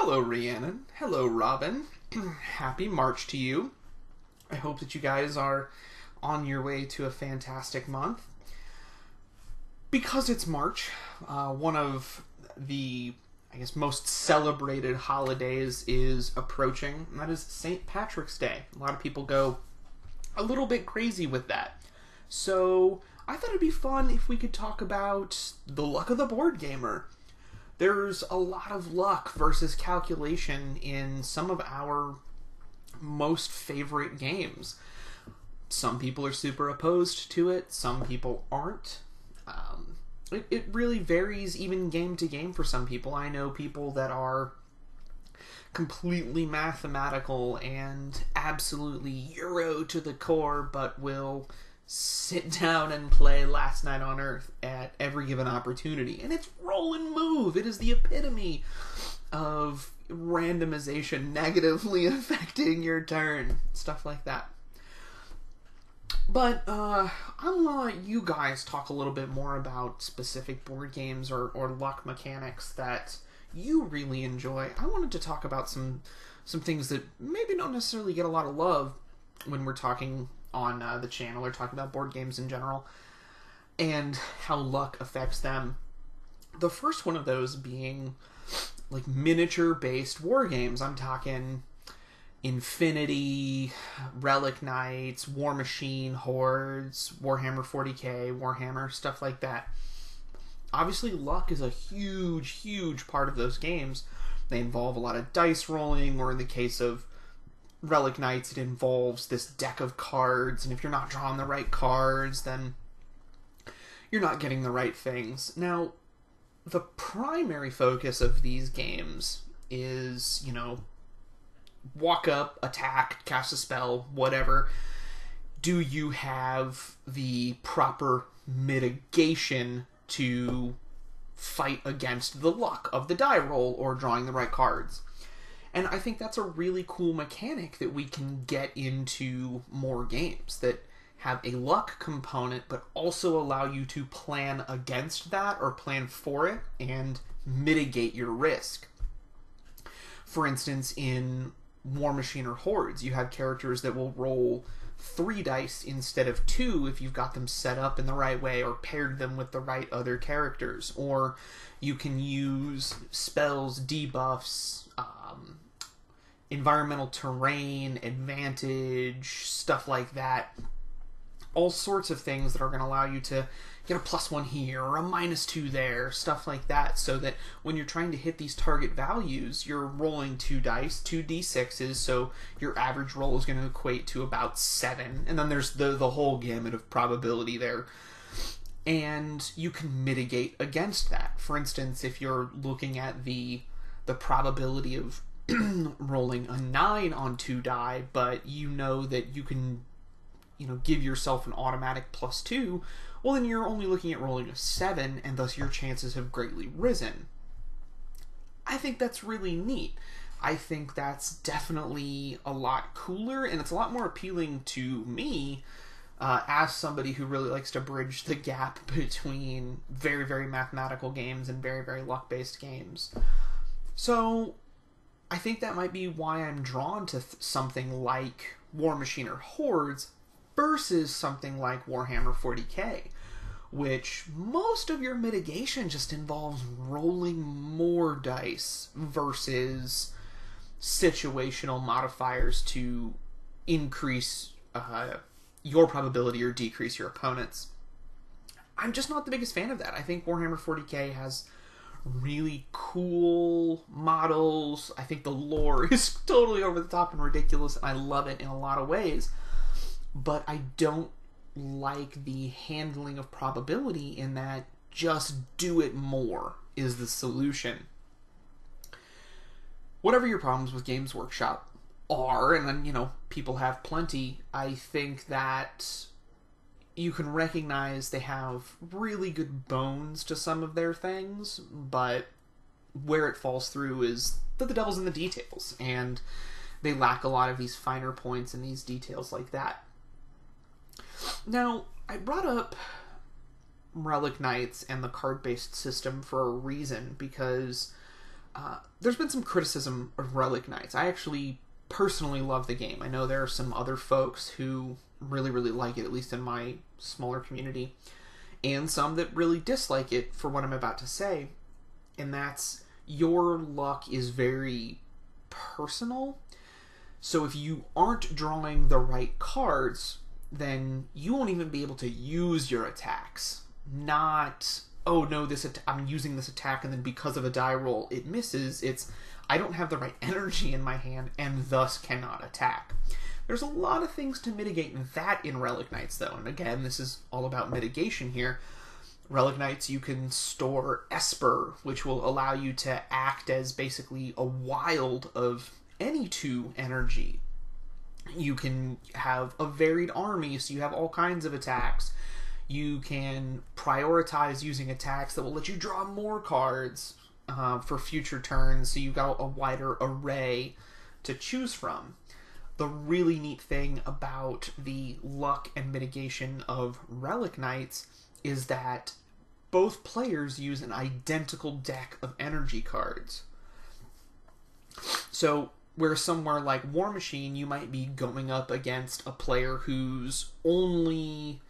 Hello, Rhiannon. Hello, Robin. Happy March to you. I hope that you guys are on your way to a fantastic month. Because it's March, one of the, most celebrated holidays is approaching, and that is St. Patrick's Day. A lot of people go a little bit crazy with that. So I thought it'd be fun if we could talk about the luck of the board gamer. There's a lot of luck versus calculation in some of our most favorite games. Some people are super opposed to it, some people aren't. It really varies even game to game for some people. I know people that are completely mathematical and absolutely Euro to the core, but will sit down and play Last Night on Earth at every given opportunity. And it's roll and move. It is the epitome of randomization negatively affecting your turn. Stuff like that. But I'm going to let you guys talk a little bit more about specific board games or luck mechanics that you really enjoy. I wanted to talk about some things that maybe don't necessarily get a lot of love when we're talking on the channel or talking about board games in general and how luck affects them. The first one of those being like miniature-based war games. I'm talking Infinity, Relic Knights, War Machine, Hordes, Warhammer 40k, Warhammer, stuff like that. Obviously, luck is a huge, huge part of those games. They involve a lot of dice rolling, or in the case of Relic Knights, it involves this deck of cards, and if you're not drawing the right cards, then you're not getting the right things. Now, the primary focus of these games is, walk up, attack, cast a spell, whatever. Do you have the proper mitigation to fight against the luck of the die roll or drawing the right cards? And I think that's a really cool mechanic that we can get into more games that have a luck component but also allow you to plan against that or plan for it and mitigate your risk. For instance, in War Machine or Hordes, you have characters that will roll 3 dice instead of 2 if you've got them set up in the right way or paired them with the right other characters. Or you can use spells, debuffs, environmental terrain, advantage, stuff like that. All sorts of things that are going to allow you to get a +1 here or a -2 there, stuff like that, so that when you're trying to hit these target values, you're rolling 2 dice, 2 d6s, so your average roll is going to equate to about 7, and then there's the whole gamut of probability there. And you can mitigate against that. For instance, if you're looking at the probability of rolling a 9 on 2 die, but you know that you can give yourself an automatic +2, well, then you're only looking at rolling a 7, and thus your chances have greatly risen. I think that's really neat. I think that's definitely a lot cooler, and it's a lot more appealing to me as somebody who really likes to bridge the gap between very, very mathematical games and very, very luck-based games. So I think that might be why I'm drawn to something like War Machine or Hordes versus something like Warhammer 40k, which most of your mitigation just involves rolling more dice versus situational modifiers to increase your probability or decrease your opponent's. I'm just not the biggest fan of that. I think Warhammer 40k has really cool models. I think the lore is totally over the top and ridiculous, and I love it in a lot of ways. But I don't like the handling of probability in that just do it more is the solution. Whatever your problems with Games Workshop are, and then, people have plenty, I think that you can recognize they have really good bones to some of their things, but where it falls through is that the devil's in the details, and they lack a lot of these finer points and these details like that. Now, I brought up Relic Knights and the card-based system for a reason, because There's been some criticism of Relic Knights. I actually personally love the game. I know there are some other folks who really, really like it, at least in my smaller community, and some that really dislike it for what I'm about to say, and that's your luck is very personal. So if you aren't drawing the right cards, then you won't even be able to use your attacks. Not, oh no, I'm using this attack and then because of a die roll it misses. It's, I don't have the right energy in my hand and thus cannot attack. There's a lot of things to mitigate that in Relic Knights though, and again, this is all about mitigation here. Relic Knights, you can store Esper, which will allow you to act as basically a wild of any 2 energy. You can have a varied army, so you have all kinds of attacks. You can prioritize using attacks that will let you draw more cards for future turns, so you've got a wider array to choose from. The really neat thing about the luck and mitigation of Relic Knights is that both players use an identical deck of energy cards. So, where somewhere like War Machine, you might be going up against a player whose only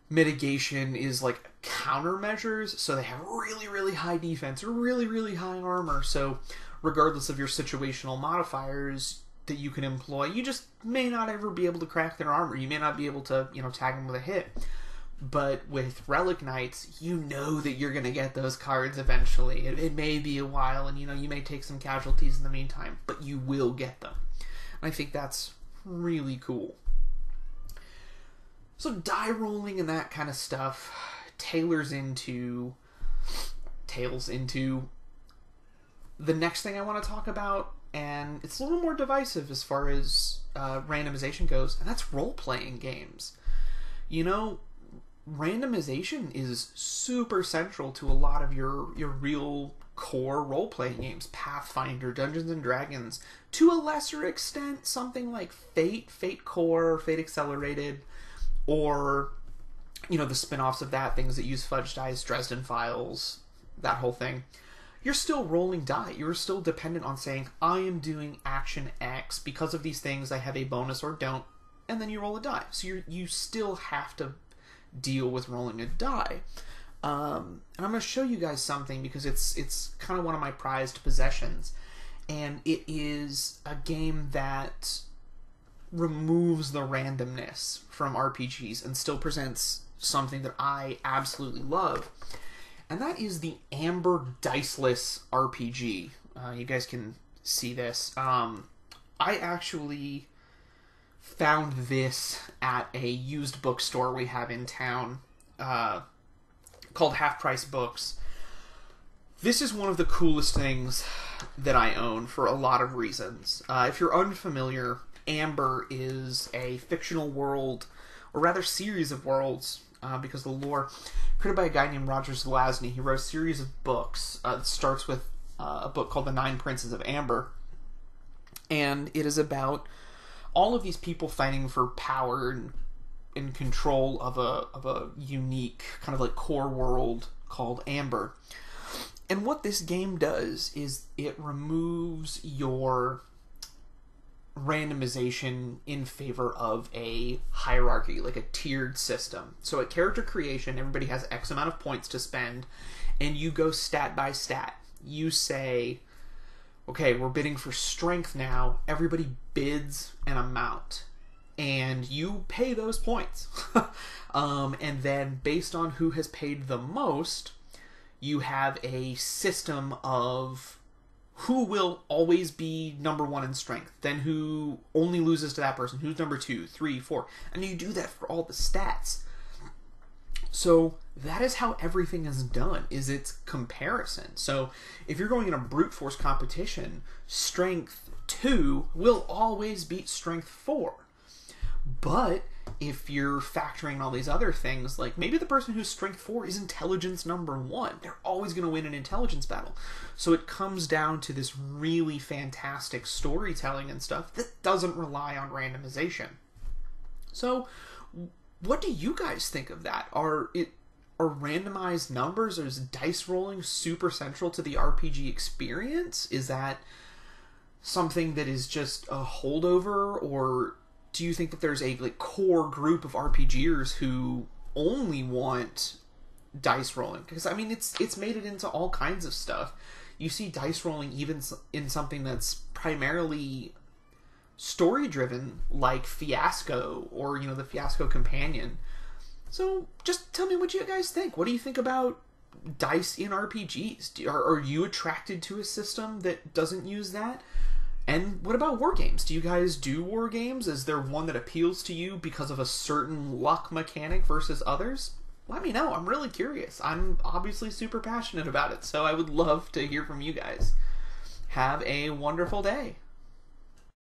mitigation is like countermeasures, so they have really, really high defense or really, really high armor. So, regardless of your situational modifiers that you can employ, you just may not ever be able to crack their armor. You may not be able to, tag them with a hit. But with Relic Knights, you know that you're going to get those cards eventually. It may be a while, and you may take some casualties in the meantime, but you will get them. And I think that's really cool. So die rolling and that kind of stuff tails into the next thing I want to talk about, and it's a little more divisive as far as randomization goes, and that's role-playing games. Randomization is super central to a lot of your real core role-playing games. Pathfinder, Dungeons & Dragons, to a lesser extent, something like Fate, Fate Core, Fate Accelerated, or, the spin-offs of that, things that use fudge dice, Dresden Files, that whole thing. You're still rolling die. You're still dependent on saying, I am doing action X. Because of these things, I have a bonus or don't, and then you roll a die. So you still have to deal with rolling a die. And I'm going to show you guys something because it's kind of one of my prized possessions. And it is a game that removes the randomness from RPGs and still presents something that I absolutely love. And that is the Amber Diceless RPG. You guys can see this. I actually found this at a used bookstore we have in town called Half Price Books. This is one of the coolest things that I own for a lot of reasons. If you're unfamiliar, Amber is a fictional world, or rather series of worlds, because the lore, created by a guy named Roger Zelazny. He wrote a series of books. It starts with a book called The Nine Princes of Amber, and it is about all of these people fighting for power and control of a unique kind of like core world called Amber. And what this game does is it removes your randomization in favor of a hierarchy, like a tiered system. So at character creation, everybody has X amount of points to spend, and you go stat by stat. You say, okay, we're bidding for strength now. Everybody bids an amount, and you pay those points. And then based on who has paid the most, you have a system of who will always be number one in strength, then who only loses to that person, who's number 2, 3, 4, and you do that for all the stats. So that is how everything is done, is its comparison. So if you're going in a brute force competition, strength 2 will always beat strength 4. But if you're factoring all these other things, like maybe the person who's strength 4 is intelligence number 1. They're always going to win an intelligence battle. So it comes down to this really fantastic storytelling and stuff that doesn't rely on randomization. So what do you guys think of that? are randomized numbers, or is dice rolling super central to the RPG experience? Is that something that is just a holdover, or do you think that there's a core group of RPGers who only want dice rolling? Because I mean, it's made it into all kinds of stuff. You see dice rolling even in something that's primarily story driven, like Fiasco, or the Fiasco Companion. So just tell me what you guys think. What do you think about dice in RPGs? Are you attracted to a system that doesn't use that? And what about war games? Do you guys do war games? Is there one that appeals to you because of a certain luck mechanic versus others? Let me know. I'm really curious. I'm obviously super passionate about it, so I would love to hear from you guys. Have a wonderful day.